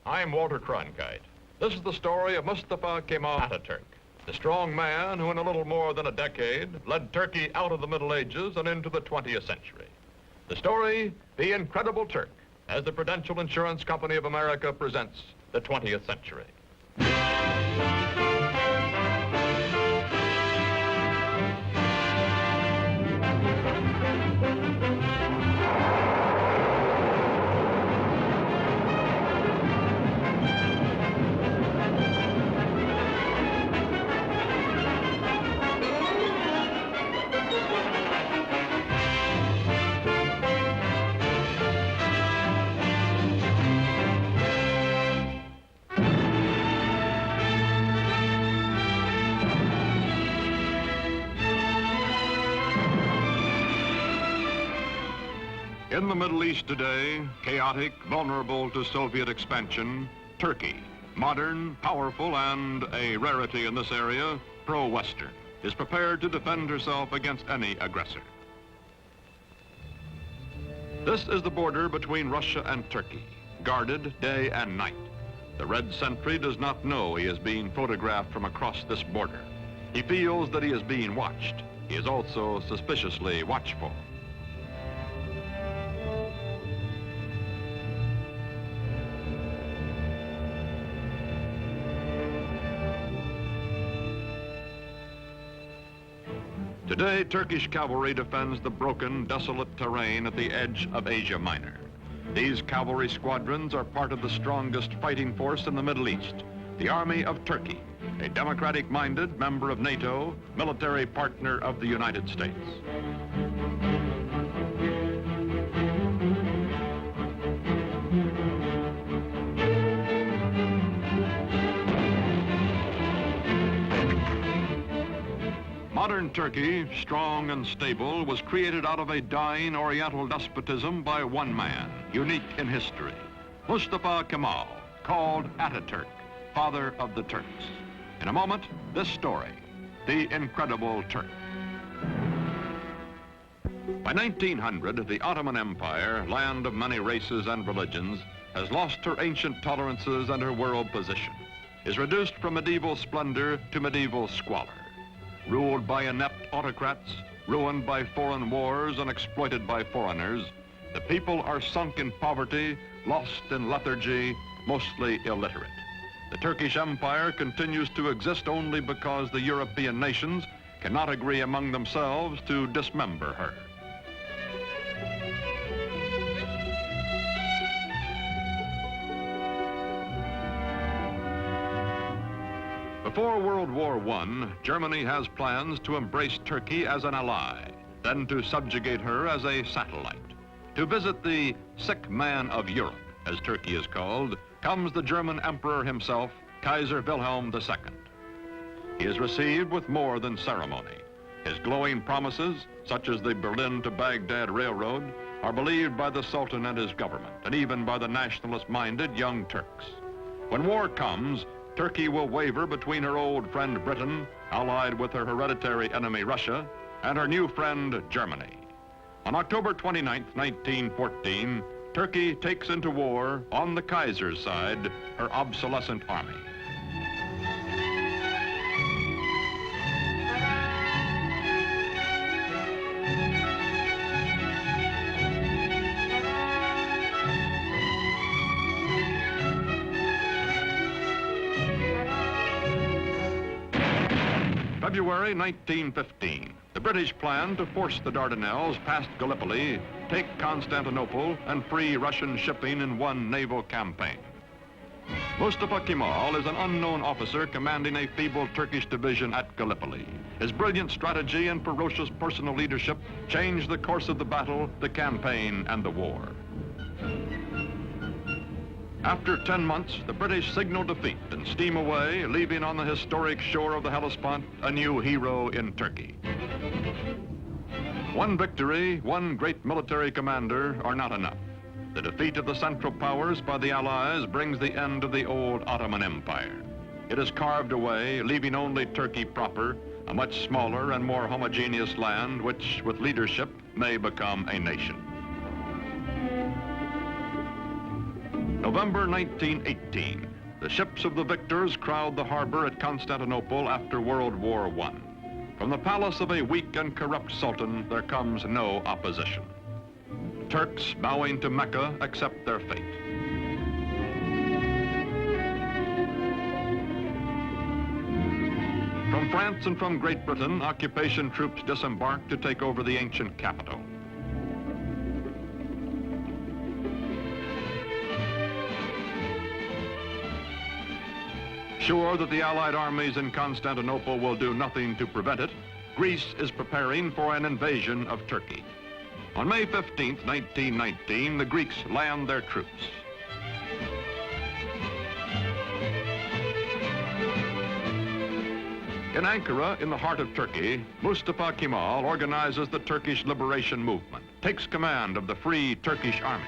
I'm Walter Cronkite. This is the story of Mustafa Kemal Atatürk, the strong man who in a little more than a decade led Turkey out of the Middle Ages and into the 20th century. The story, The Incredible Turk, as the Prudential Insurance Company of America presents the 20th century. In the Middle East today, chaotic, vulnerable to Soviet expansion, Turkey, modern, powerful, and a rarity in this area, pro-Western, is prepared to defend herself against any aggressor. This is the border between Russia and Turkey, guarded day and night. The red sentry does not know he is being photographed from across this border. He feels that he is being watched. He is also suspiciously watchful. Today, Turkish cavalry defends the broken, desolate terrain at the edge of Asia Minor. These cavalry squadrons are part of the strongest fighting force in the Middle East, the Army of Turkey, a democratic-minded member of NATO, military partner of the United States. Modern Turkey, strong and stable, was created out of a dying Oriental despotism by one man, unique in history, Mustafa Kemal, called Atatürk, father of the Turks. In a moment, this story, The Incredible Turk. By 1900, the Ottoman Empire, land of many races and religions, has lost her ancient tolerances and her world position, is reduced from medieval splendor to medieval squalor. Ruled by inept autocrats, ruined by foreign wars and exploited by foreigners, the people are sunk in poverty, lost in lethargy, mostly illiterate. The Turkish Empire continues to exist only because the European nations cannot agree among themselves to dismember her. Before World War I, Germany has plans to embrace Turkey as an ally, then to subjugate her as a satellite. To visit the sick man of Europe, as Turkey is called, comes the German emperor himself, Kaiser Wilhelm II. He is received with more than ceremony. His glowing promises, such as the Berlin to Baghdad Railroad, are believed by the Sultan and his government, and even by the nationalist-minded Young Turks. When war comes, Turkey will waver between her old friend Britain, allied with her hereditary enemy Russia, and her new friend Germany. On October 29, 1914, Turkey takes into war, on the Kaiser's side, her obsolescent army. February 1915, the British plan to force the Dardanelles past Gallipoli, take Constantinople, and free Russian shipping in one naval campaign. Mustafa Kemal is an unknown officer commanding a feeble Turkish division at Gallipoli. His brilliant strategy and ferocious personal leadership changed the course of the battle, the campaign, and the war. After 10 months, the British signal defeat and steam away, leaving on the historic shore of the Hellespont a new hero in Turkey. One victory, one great military commander are not enough. The defeat of the Central Powers by the Allies brings the end of the old Ottoman Empire. It is carved away, leaving only Turkey proper, a much smaller and more homogeneous land which, with leadership, may become a nation. November 1918. The ships of the victors crowd the harbor at Constantinople after World War I. From the palace of a weak and corrupt sultan, there comes no opposition. Turks bowing to Mecca accept their fate. From France and from Great Britain, occupation troops disembark to take over the ancient capital. Sure that the Allied armies in Constantinople will do nothing to prevent it, Greece is preparing for an invasion of Turkey. On May 15, 1919, the Greeks land their troops. In Ankara, in the heart of Turkey, Mustafa Kemal organizes the Turkish liberation movement, takes command of the Free Turkish Army.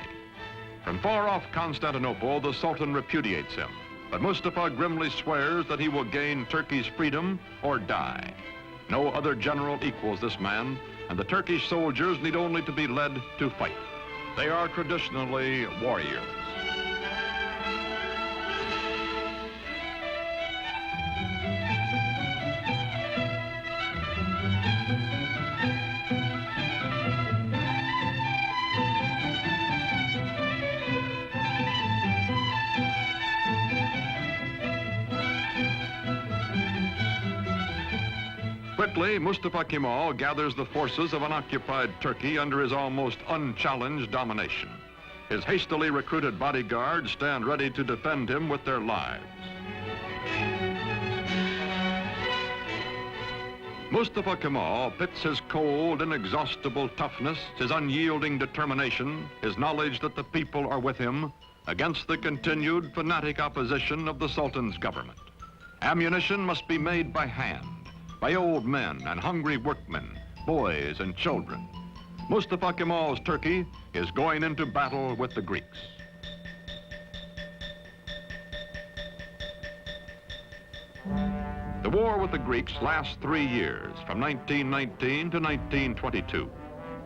From far off Constantinople, the Sultan repudiates him, but Mustafa grimly swears that he will gain Turkey's freedom or die. No other general equals this man, and the Turkish soldiers need only to be led to fight. They are traditionally warriors. Quickly, Mustafa Kemal gathers the forces of an occupied Turkey under his almost unchallenged domination. His hastily recruited bodyguards stand ready to defend him with their lives. Mustafa Kemal pits his cold, inexhaustible toughness, his unyielding determination, his knowledge that the people are with him, against the continued fanatic opposition of the Sultan's government. Ammunition must be made by hand, by old men and hungry workmen, boys and children. Mustafa Kemal's Turkey is going into battle with the Greeks. The war with the Greeks lasts 3 years, from 1919 to 1922.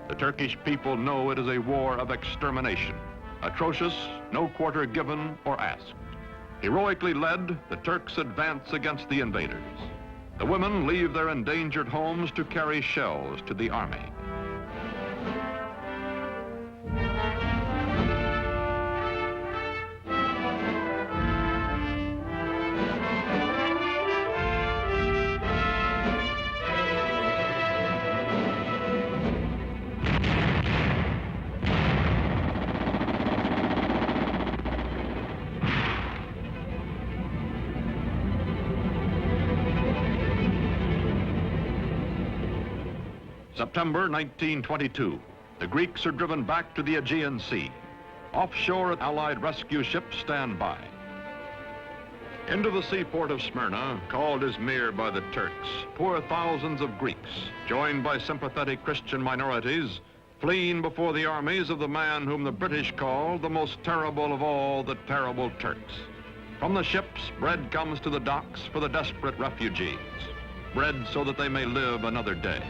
The Turkish people know it is a war of extermination, atrocious, no quarter given or asked. Heroically led, the Turks advance against the invaders. The women leave their endangered homes to carry shells to the army. September 1922, the Greeks are driven back to the Aegean Sea. Offshore, Allied rescue ships stand by. Into the seaport of Smyrna, called Izmir by the Turks, pour thousands of Greeks, joined by sympathetic Christian minorities, fleeing before the armies of the man whom the British call the most terrible of all the terrible Turks. From the ships, bread comes to the docks for the desperate refugees. Bread so that they may live another day.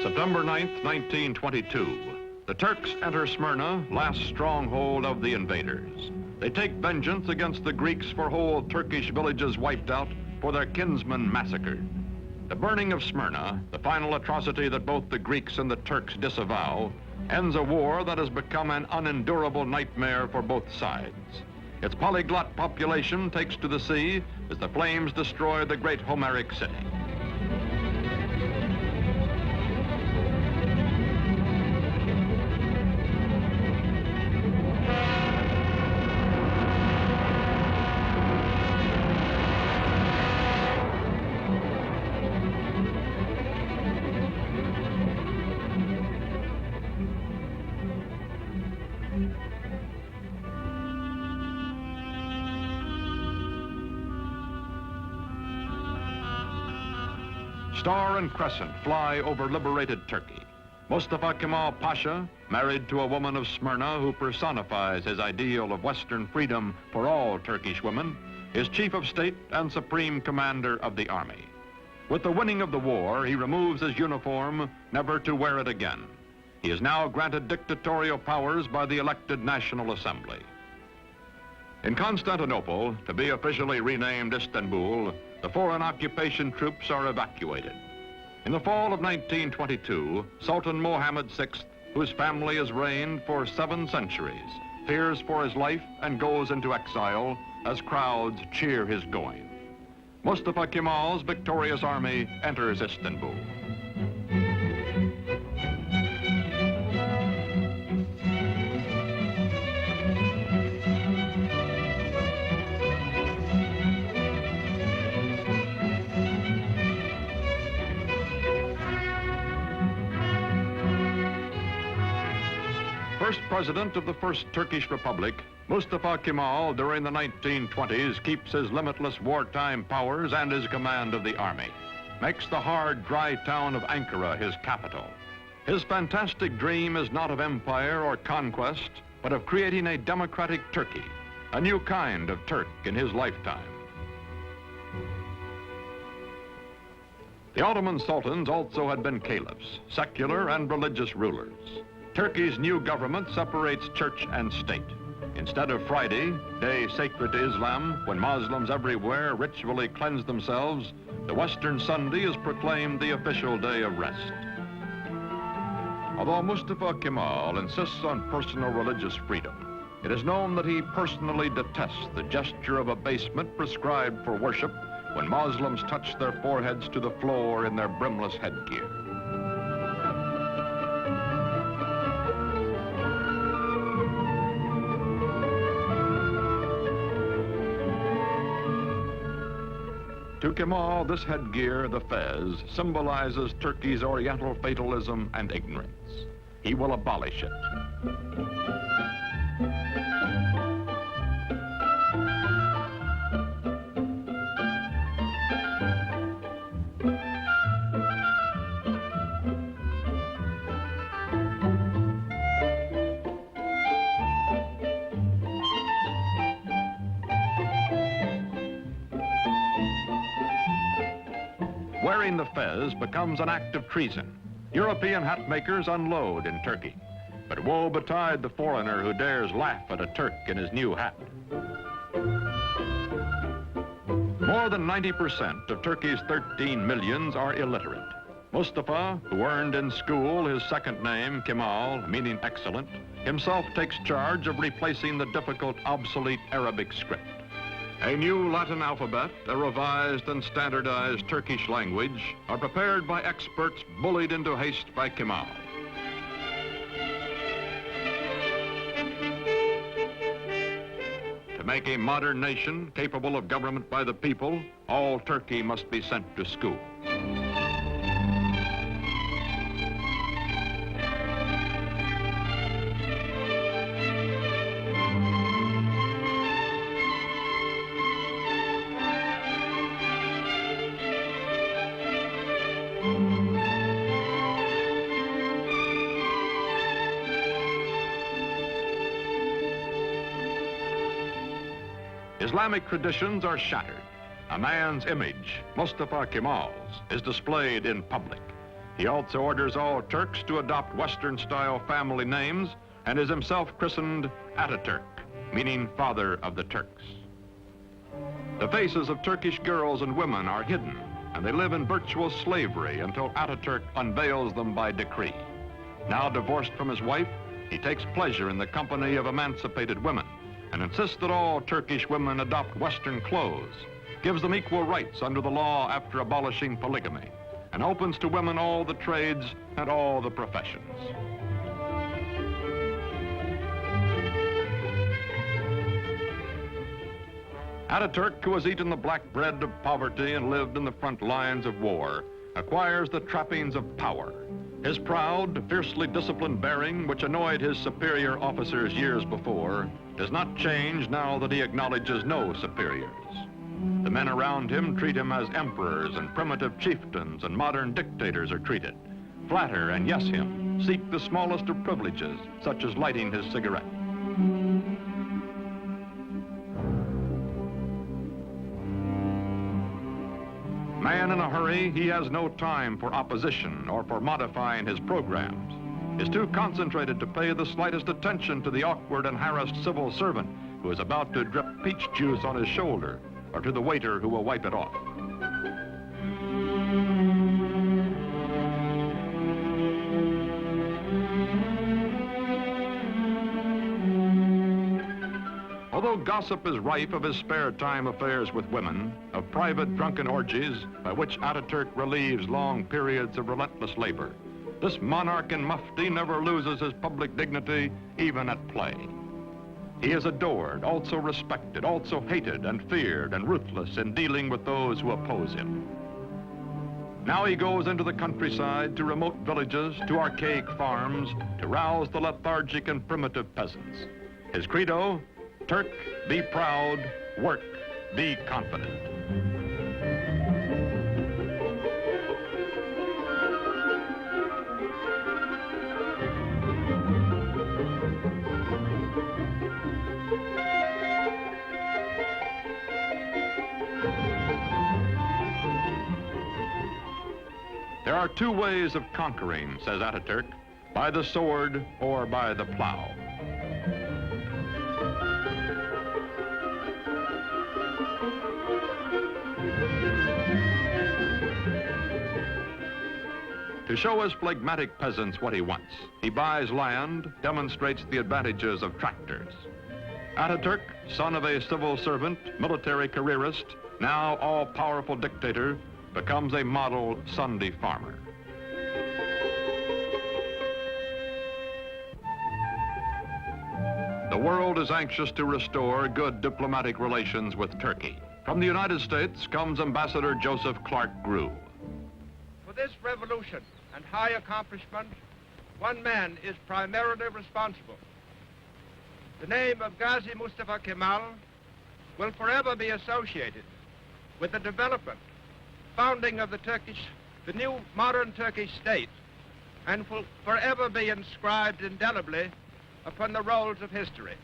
September 9th, 1922. The Turks enter Smyrna, last stronghold of the invaders. They take vengeance against the Greeks for whole Turkish villages wiped out, for their kinsmen massacred. The burning of Smyrna, the final atrocity that both the Greeks and the Turks disavow, ends a war that has become an unendurable nightmare for both sides. Its polyglot population takes to the sea as the flames destroy the great Homeric city. Star and crescent fly over liberated Turkey. Mustafa Kemal Pasha, married to a woman of Smyrna who personifies his ideal of Western freedom for all Turkish women, is chief of state and supreme commander of the army. With the winning of the war, he removes his uniform, never to wear it again. He is now granted dictatorial powers by the elected National Assembly. In Constantinople, to be officially renamed Istanbul, the foreign occupation troops are evacuated. In the fall of 1922, Sultan Mohammed VI, whose family has reigned for 7 centuries, fears for his life and goes into exile as crowds cheer his going. Mustafa Kemal's victorious army enters Istanbul. First president of the First Turkish Republic, Mustafa Kemal, during the 1920s, keeps his limitless wartime powers and his command of the army, makes the hard, dry town of Ankara his capital. His fantastic dream is not of empire or conquest, but of creating a democratic Turkey, a new kind of Turk in his lifetime. The Ottoman sultans also had been caliphs, secular and religious rulers. Turkey's new government separates church and state. Instead of Friday, day sacred to Islam, when Muslims everywhere ritually cleanse themselves, the Western Sunday is proclaimed the official day of rest. Although Mustafa Kemal insists on personal religious freedom, it is known that he personally detests the gesture of abasement prescribed for worship when Muslims touch their foreheads to the floor in their brimless headgear. To Kemal, this headgear, the fez, symbolizes Turkey's Oriental fatalism and ignorance. He will abolish it. Wearing the fez becomes an act of treason. European hat makers unload in Turkey. But woe betide the foreigner who dares laugh at a Turk in his new hat. More than 90% of Turkey's 13 millions are illiterate. Mustafa, who earned in school his second name, Kemal, meaning excellent, himself takes charge of replacing the difficult, obsolete Arabic script. A new Latin alphabet, a revised and standardized Turkish language are prepared by experts bullied into haste by Kemal. To make a modern nation capable of government by the people, all Turkey must be sent to school. Islamic traditions are shattered. A man's image, Mustafa Kemal's, is displayed in public. He also orders all Turks to adopt Western-style family names and is himself christened Atatürk, meaning father of the Turks. The faces of Turkish girls and women are hidden, and they live in virtual slavery until Atatürk unveils them by decree. Now divorced from his wife, he takes pleasure in the company of emancipated women and insists that all Turkish women adopt Western clothes, gives them equal rights under the law after abolishing polygamy, and opens to women all the trades and all the professions. Atatürk, who has eaten the black bread of poverty and lived in the front lines of war, acquires the trappings of power. His proud, fiercely disciplined bearing, which annoyed his superior officers years before, does not change now that he acknowledges no superiors. The men around him treat him as emperors and primitive chieftains and modern dictators are treated. Flatter and yes him, seek the smallest of privileges, such as lighting his cigarette. Man in a hurry, he has no time for opposition or for modifying his programs. Is too concentrated to pay the slightest attention to the awkward and harassed civil servant who is about to drip peach juice on his shoulder, or to the waiter who will wipe it off. Although gossip is rife of his spare time affairs with women, of private drunken orgies by which Ataturk relieves long periods of relentless labor, this monarch in mufti never loses his public dignity, even at play. He is adored, also respected, also hated and feared and ruthless in dealing with those who oppose him. Now he goes into the countryside, to remote villages, to archaic farms, to rouse the lethargic and primitive peasants. His credo, Turk, be proud, work, be confident. There are two ways of conquering, says Ataturk, by the sword or by the plow. To show his phlegmatic peasants what he wants, he buys land, demonstrates the advantages of tractors. Ataturk, son of a civil servant, military careerist, now all-powerful dictator, becomes a model Sunday farmer. The world is anxious to restore good diplomatic relations with Turkey. From the United States comes Ambassador Joseph Clark Grew. For this revolution and high accomplishment, one man is primarily responsible. The name of Gazi Mustafa Kemal will forever be associated with the development, founding of the new modern Turkish state, and will forever be inscribed indelibly upon the rolls of history.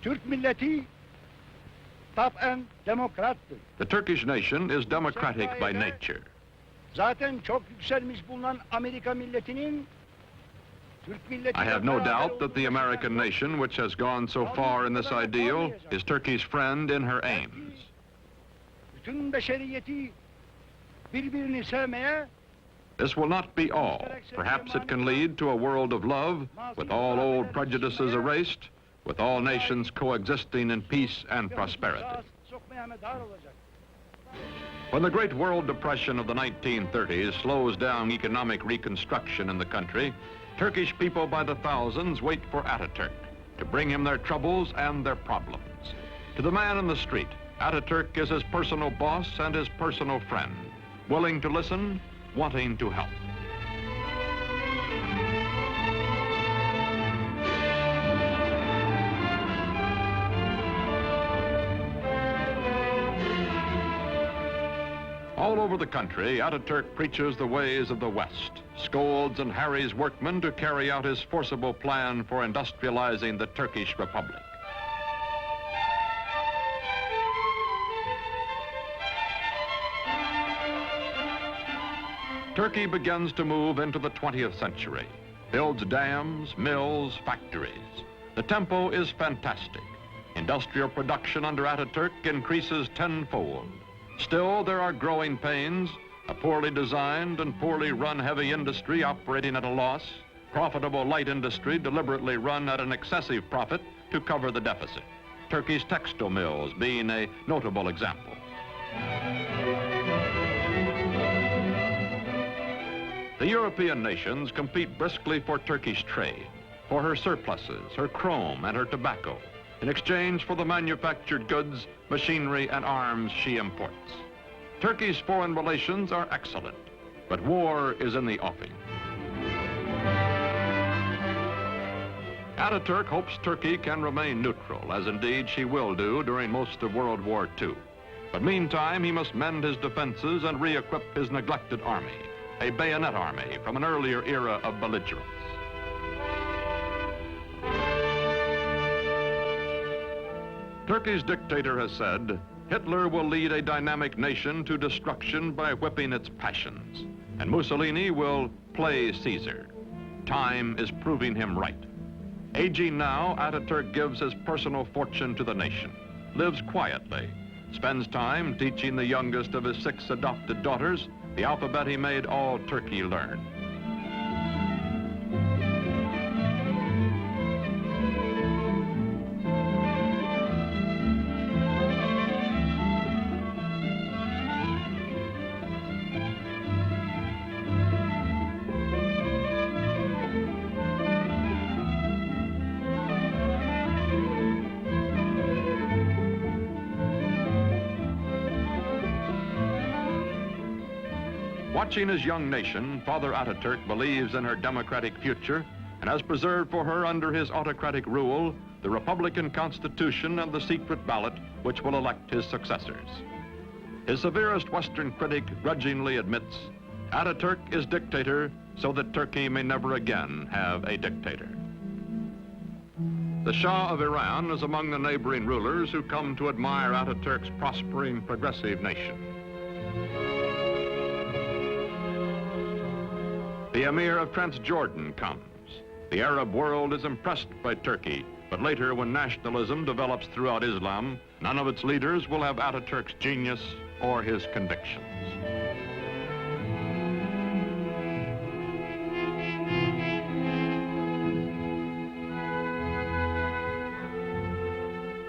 Türk milleti taben demokrattır. The Turkish nation is democratic by nature. Zaten çok yükselmiş bulunan Amerika milletinin Türk milleti. I have no doubt that the American nation, which has gone so far in this ideal, is Turkey's friend in her aims. Bütün beşeriyeti birbirini sevmeye. This will not be all. Perhaps it can lead to a world of love, with all old prejudices erased, with all nations coexisting in peace and prosperity. When the Great World Depression of the 1930s slows down economic reconstruction in the country, Turkish people by the thousands wait for Ataturk to bring him their troubles and their problems. To the man in the street, Ataturk is his personal boss and his personal friend, willing to listen, wanting to help. All over the country, Ataturk preaches the ways of the West, scolds and harries workmen to carry out his forcible plan for industrializing the Turkish Republic. Turkey begins to move into the 20th century, builds dams, mills, factories. The tempo is fantastic. Industrial production under Ataturk increases tenfold. Still, there are growing pains, a poorly designed and poorly run heavy industry operating at a loss, profitable light industry deliberately run at an excessive profit to cover the deficit. Turkey's textile mills being a notable example. The European nations compete briskly for Turkish trade, for her surpluses, her chrome, and her tobacco, in exchange for the manufactured goods, machinery, and arms she imports. Turkey's foreign relations are excellent, but war is in the offing. Ataturk hopes Turkey can remain neutral, as indeed she will do during most of World War II. But meantime, he must mend his defenses and re-equip his neglected army, a bayonet army from an earlier era of belligerence. Turkey's dictator has said, Hitler will lead a dynamic nation to destruction by whipping its passions, and Mussolini will play Caesar. Time is proving him right. Aging now, Ataturk gives his personal fortune to the nation, lives quietly, spends time teaching the youngest of his 6 adopted daughters the alphabet he made all Turkey learn. Watching his young nation, Father Ataturk believes in her democratic future and has preserved for her under his autocratic rule the Republican Constitution and the secret ballot which will elect his successors. His severest Western critic grudgingly admits, Ataturk is dictator so that Turkey may never again have a dictator. The Shah of Iran is among the neighboring rulers who come to admire Ataturk's prospering, progressive nation. The Emir of Transjordan comes. The Arab world is impressed by Turkey, but later when nationalism develops throughout Islam, none of its leaders will have Ataturk's genius or his convictions.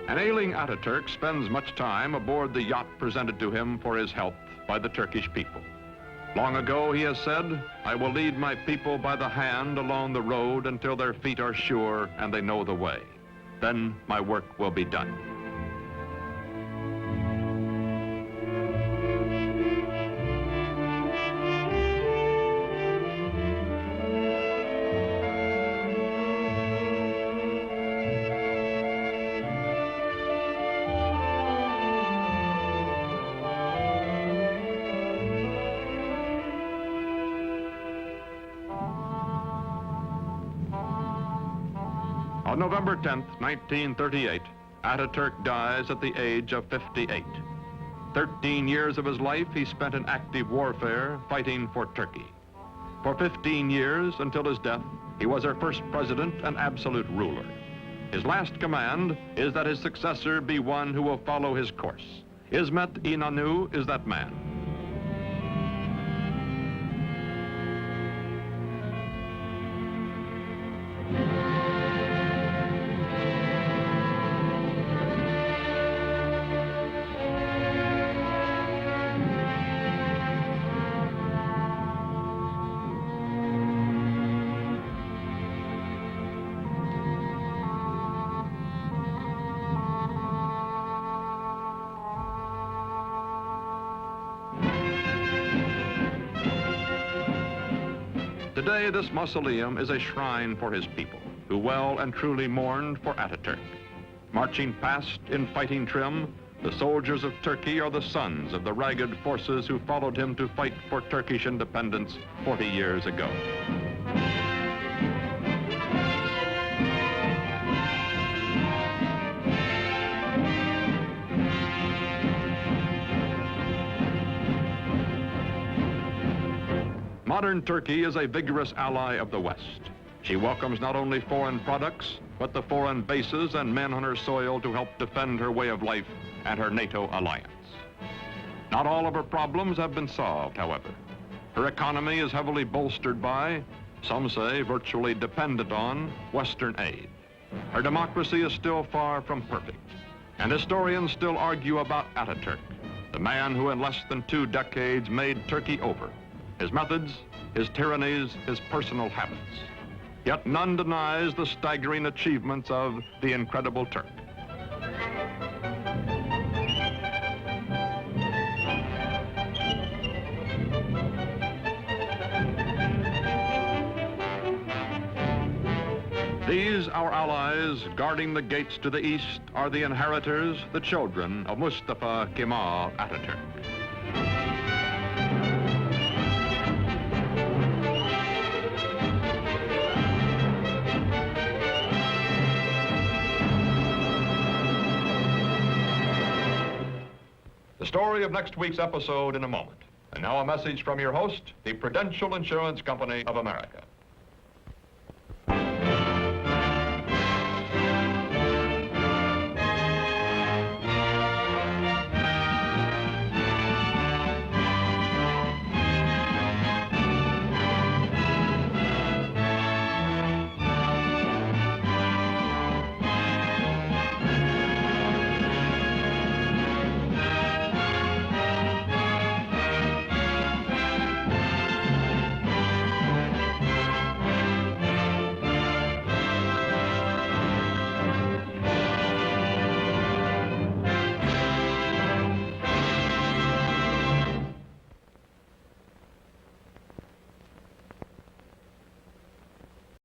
An ailing Ataturk spends much time aboard the yacht presented to him for his health by the Turkish people. Long ago, he has said, I will lead my people by the hand along the road until their feet are sure and they know the way. Then my work will be done. On November 10th, 1938, Ataturk dies at the age of 58. 13 years of his life he spent in active warfare fighting for Turkey. For 15 years, until his death, he was our first president and absolute ruler. His last command is that his successor be one who will follow his course. İsmet İnönü is that man. Today, this mausoleum is a shrine for his people, who well and truly mourned for Ataturk. Marching past in fighting trim, the soldiers of Turkey are the sons of the ragged forces who followed him to fight for Turkish independence 40 years ago. Modern Turkey is a vigorous ally of the West. She welcomes not only foreign products, but the foreign bases and men on her soil to help defend her way of life and her NATO alliance. Not all of her problems have been solved, however. Her economy is heavily bolstered by, some say virtually dependent on, Western aid. Her democracy is still far from perfect, and historians still argue about Ataturk, the man who in less than 2 decades made Turkey over. His methods, his tyrannies, his personal habits. Yet none denies the staggering achievements of the incredible Turk. These, our allies, guarding the gates to the east, are the inheritors, the children of Mustafa Kemal Ataturk. story of next week's episode in a moment. And now a message from your host, the Prudential Insurance Company of America.